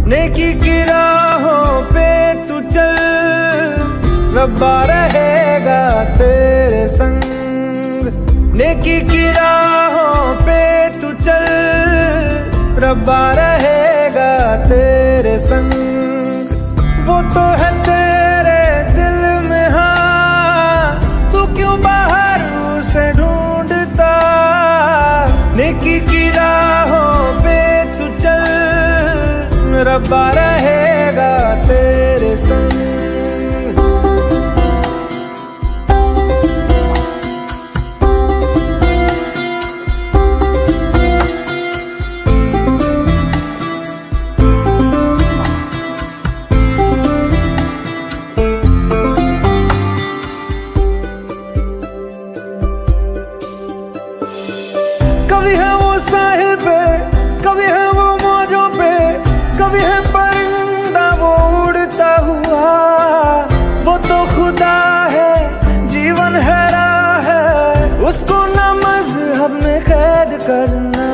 नेकी की राहों पे तू चल, रब्बा रहेगा तेरे संग। नेकी की राहों पे तू चल, रब्बा रहेगा तेरे संग। वो तो है तेरे दिल में, हाँ तू क्यों बाहर उसे ढूंढता। नेकी की राहों पे तू चल, रब्बा रहेगा तेरे संग। कभी है वो साहिल पे, कभी है वो मौजों पे, कभी है परिंदा वो उड़ता हुआ। वो तो खुदा है, जीवन है राह है, उसको न मजहब में कैद करना।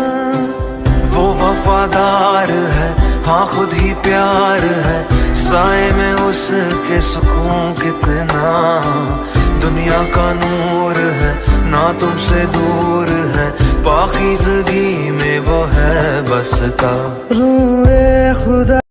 वो वफादार है, हाँ खुद ही प्यार है, साए में उसके सुकून कितना। दुनिया का नूर है, ना तुमसे दूर है, पाकीज़गी में वो है बसता। रूए खुदा